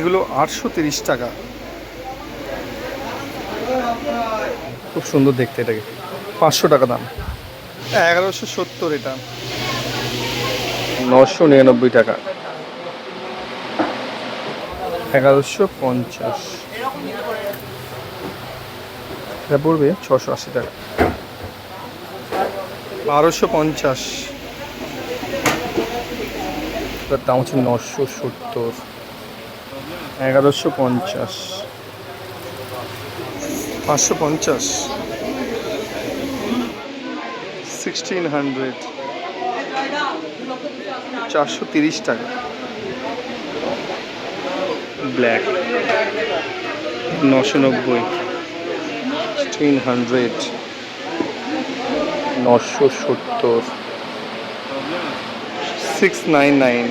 এগুলো 830 টাকা। খুব সুন্দর দেখতে, এটাকে 500 টাকা দাম। 1170 এটা। 999 টাকা। 1150। এটা পড়বে 680 টাকা। 1250। এটার দাম হচ্ছে 970। 1150। 550। 1600। 430 টাকা। ব্ল্যাক 990। 1600। 970। 699।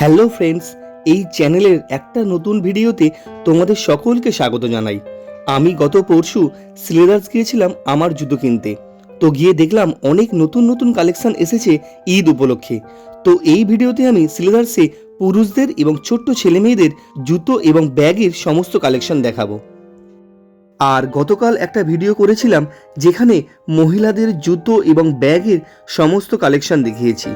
হ্যালো ফ্রেন্ডস, এই চ্যানেলের একটা নতুন ভিডিওতে তোমাদের সকলকে স্বাগত জানাই। আমি গত পরশু সিলেদার্স গিয়েছিলাম আমার জুতো কিনতে। তো গিয়ে দেখলাম অনেক নতুন নতুন কালেকশন এসেছে ঈদ উপলক্ষে। তো এই ভিডিওতে আমি সিলেদার্সে পুরুষদের এবং ছোট্ট ছেলে মেয়েদের জুতো এবং ব্যাগের সমস্ত কালেকশন দেখাবো। আর গতকাল একটা ভিডিও করেছিলাম যেখানে মহিলাদের জুতো এবং ব্যাগের সমস্ত কালেকশন দেখিয়েছি।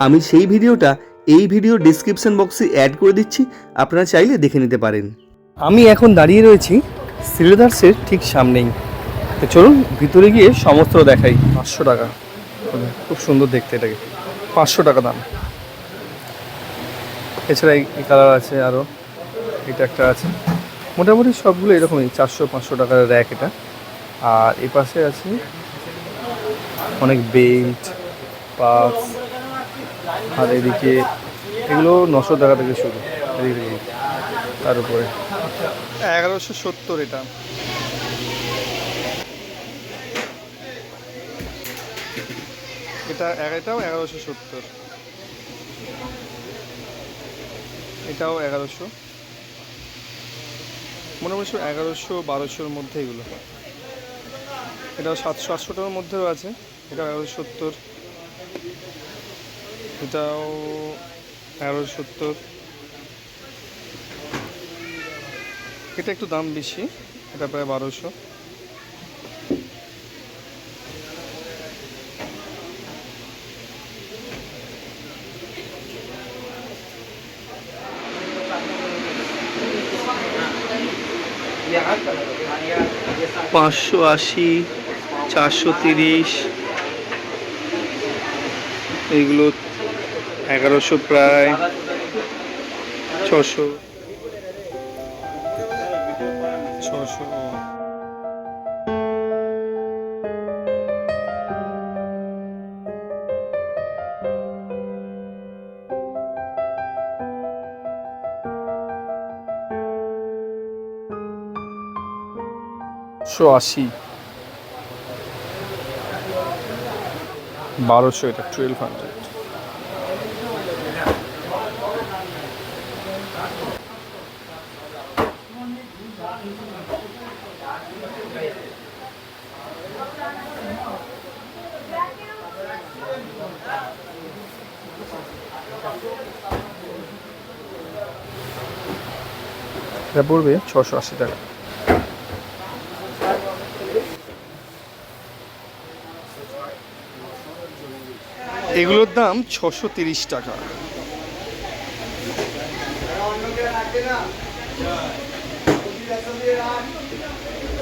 আমি সেই ভিডিওটা এই ভিডিও ডিসক্রিপশন বক্সে অ্যাড করে দিচ্ছি, আপনারা চাইলে দেখে নিতে পারেন। আমি এখন দাঁড়িয়ে রয়েছি সিলেদার্সের ঠিক সামনেই। তো চলুন ভিতরে গিয়ে সমস্ত দেখাই। 500 টাকা। খুব সুন্দর দেখতে, এটাকে 500 টাকা দাম। এছাড়া এই কালার আছে, আরও এটা একটা আছে। মোটামুটি সবগুলো এরকমই 400-500 টাকার র্যাক এটা। আর এ পাশে আছে অনেক বেল্ট, পাস। আর এদিকে এগুলো 900 টাকা থেকে শুরু। এদিকে তার উপরে 1170 এটা। এটাও 1170। এটাও 1100। মোটামুটি 1100-1200-র মধ্যে এগুলো। এটাও 700-800 টাকার মধ্যেও আছে। এটাও 1170। এটাও 1170। এটা একটু দাম বেশি, এটা প্রায় 1200। $580, 430। এইগুলো 1100, প্রায় 600। 600। $180। 1200 এটা 1200। এটা পড়বে 680 টাকা। এগুলোর দাম 630 টাকা।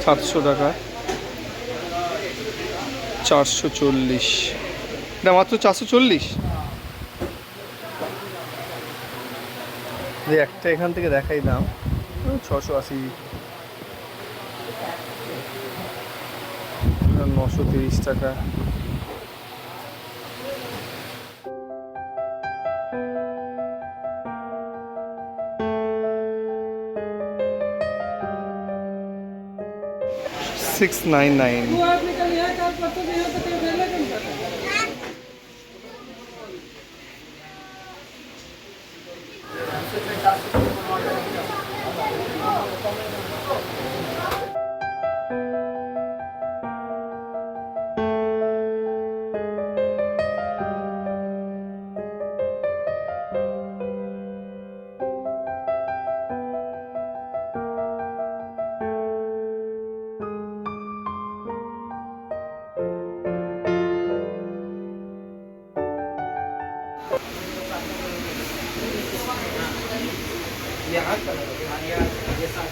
700 টাকা। 440। এটা মাত্র 440। একটা এখান থেকে দেখাই দাম 680। 930 টাকা। $699।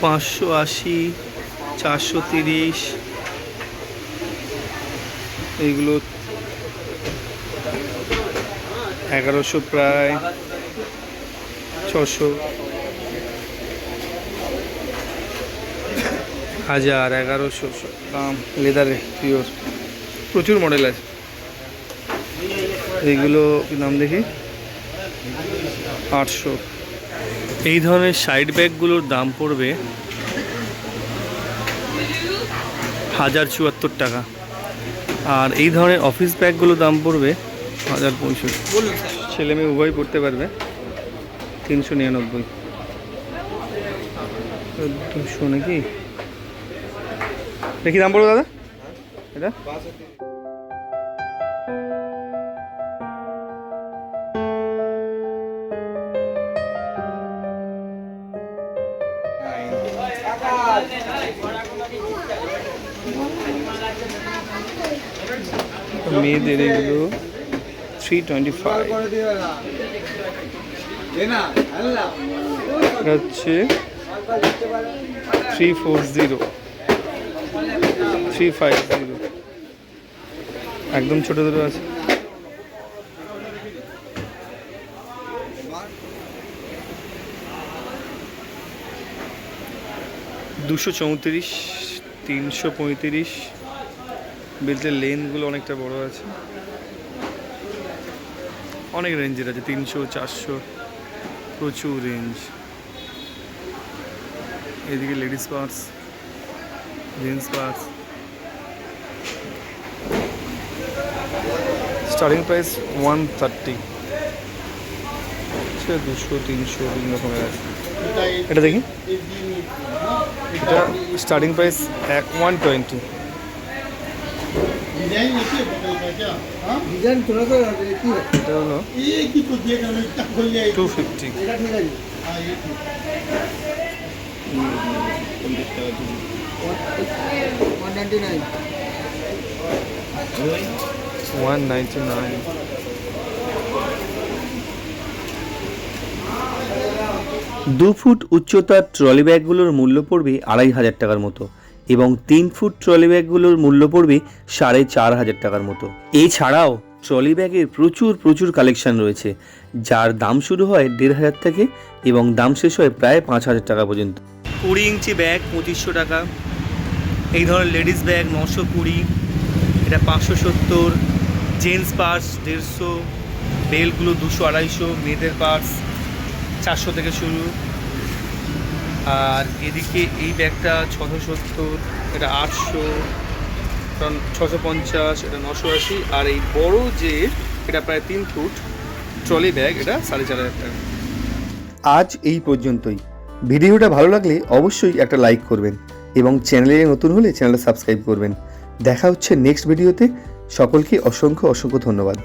580, 430, এইগুলো 1100 প্রায় 600, 1000, 1100 দাম। লেদারে পিওর, প্রচুর মডেল আছে। এইগুলো কি দাম দেখি, 800। এই ধরনের সাইড ব্যাগগুলোর দাম পড়বে 1074 টাকা। আর এই ধরনের অফিস ব্যাগগুলোর দাম পড়বে 1065। ছেলে মেয়ে উভয় পড়তে পারবে 399। 200 নাকি, দেখি দাম পড়বে দাদা এটা। মেয়েদের এগুলো 325, এটা হচ্ছে 340, 350, একদম ছোট ছোট আছে। $234, 335। বেল্টের লেনগুলো অনেকটা বড় আছে, অনেক রেঞ্জের আছে, 300, 400, প্রচুর রেঞ্জ। এদিকে ladies parts, gents parts. Starting price 130, 200, 300 বিভিন্ন রকমের আছে। এটা দেখি, এটা স্টার্টিং প্রাইস 120। এটা হলো 250। 199। দু ফুট উচ্চতার ট্রলি ব্যাগগুলোর মূল্য পড়বে 2500 টাকার মতো এবং 3 ফুট ট্রলি ব্যাগগুলোর মূল্য পড়বে 4500 টাকার মতো। এছাড়াও ট্রলি ব্যাগের প্রচুর কালেকশন রয়েছে, যার দাম শুরু হয় 1500 থেকে এবং দাম শেষ হয় প্রায় 5000 টাকা পর্যন্ত। 20 ইঞ্চি ব্যাগ 2500 টাকা। এই ধরনের লেডিস ব্যাগ 920, এটা 570। জেন্টস পার্স 150, বেলগুলো 200-250। মেয়েদের পার্স 400 থেকে শুরু। আর এদিকে এই ব্যাগটা 670, এটা 800, 650, এটা 980। আর এই বড় যে এটা প্রায় 3 ফুট ট্রলি ব্যাগ, এটা 4500 টাকা। আজ এই পর্যন্তই। ভিডিওটা ভালো লাগলে অবশ্যই একটা লাইক করবেন এবং চ্যানেলে নতুন হলে চ্যানেলটা সাবস্ক্রাইব করবেন। দেখা হচ্ছে নেক্সট ভিডিওতে। সকলকে অসংখ্য ধন্যবাদ।